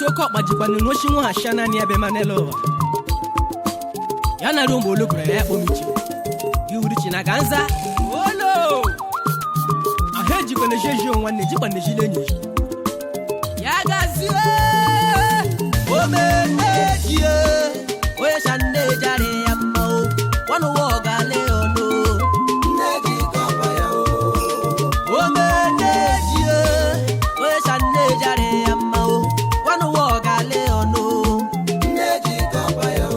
toko majibanu no shi nwa ashana ni ebe manelo ya na rumbo lokure ya pomichi yuri china ganza oh no aheji ko le jeje wanne jiba ne jile ni ya gazi o me ejie o ya shanne jare yammo wonu wo gale ono neji ko ba ya o me ejie o ya shanne jare yammo wonu wo gale ono neji ko ba ya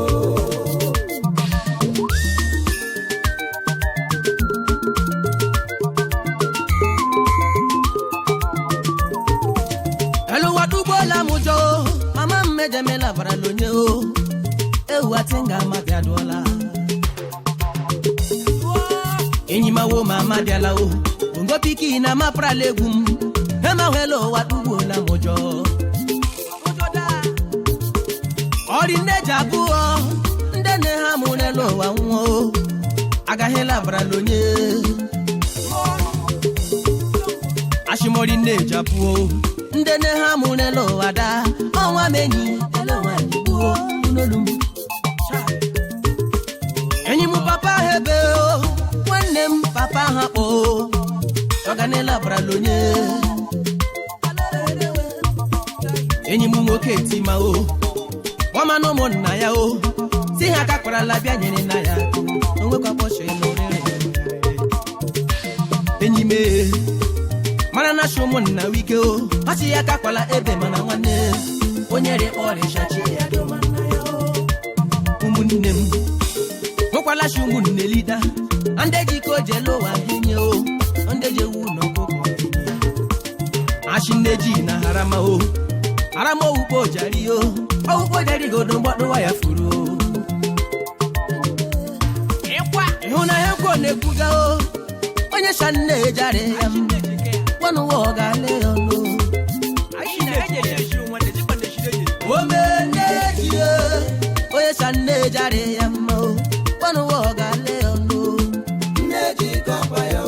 Jamela varalonye o watinga mabiadola enyima wo mama biala o ngo piki na mapralegum ema helo wadugo la mojo ori neja buo ndene ha munelo wa nwo agahela varalonye ashimori neja buo ndene ha munelo wada onwa meni elewani buo nolum enyi mu papa hebe o wannem papa ha o oganela bralonye enyi mu moke tima o wama no mo na ya o si ha kakwara la bia nyere na ya onwe kwa posho elore enyi me mana na shomo na wike o achi ya kakwala ebe mana nwanne onyere orisha chi ya do mana yo umunnem mokwala shumunne lida andeji ko jelo wa hinye o andeje wu no koko ashineji na harama ukpo jari o ukpo jari godo mbodo wa ya furu ekwa ihuna heko nekuga o onye shanne jare ya wonu wo gale ono Omeneje oye sanne jare yammo wonu wo gale ono neji kapayo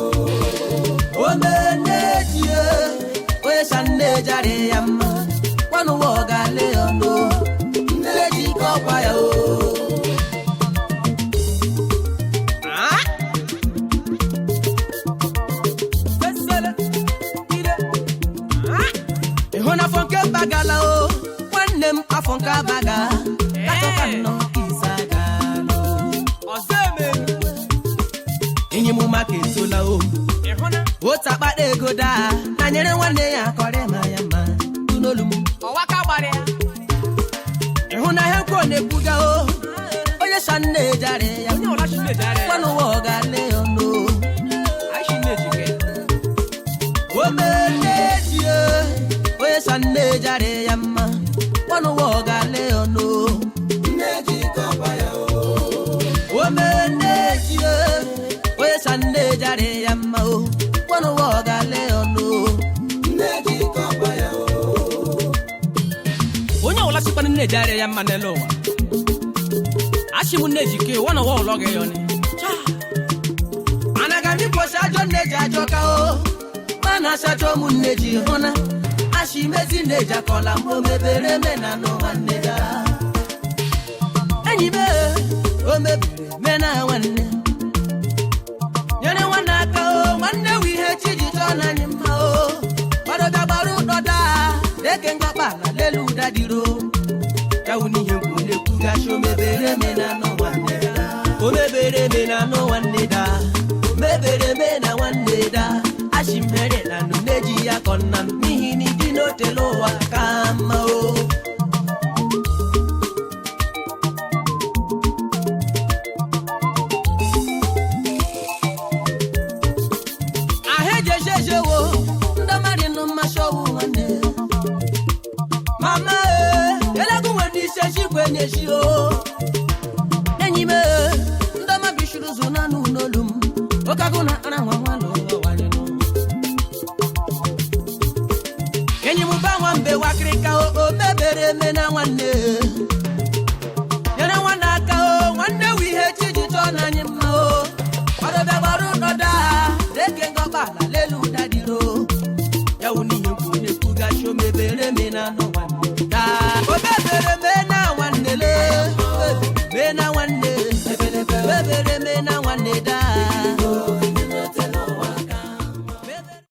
Omeneje oye sanne jare yammo wonu wo gale ono neji kapayo bagala o wannem afonka baga katoka no kisagalo ozeme enyi mu market ola o o tapade goda na nyere nwanne ya kore ma ya ma tunolum o waka gbare ehuna he ko ne buga o onye shanne jare ya onye ola shanne jare wanu wo gale ono ai shinne jike o meneje oye sanne jare yamma wonu wo gale ono neji kabaya o meneji oye sanne jare yamma wonu wo gale ono neji kabaya onye ola sipani ne jare yamma nelo ashimu neji ke wonu wo loge yoni anagami posha jo neji ajoka o mana shajo mu neji hona ashimezi neja kola mo mebere mena no waneda enyi be o mebere mena wanne nyere wana ka o wanne wi he chiji tona nyima o baroda baru doda deke ngapala lelu dadiro tawuni he kule kuga sho mebere mena no waneda o mebere mena no waneda mebere mena waneda ashimere na neji ya konna mihini dino telo wa kama o aheje jeje wo ndamari no mashowu wane mama elagu wadi sheshi kwenye shi o enyi me ndama bishuru zuna nunolum okaguna ana nwalo wakrika o mebere mena wanne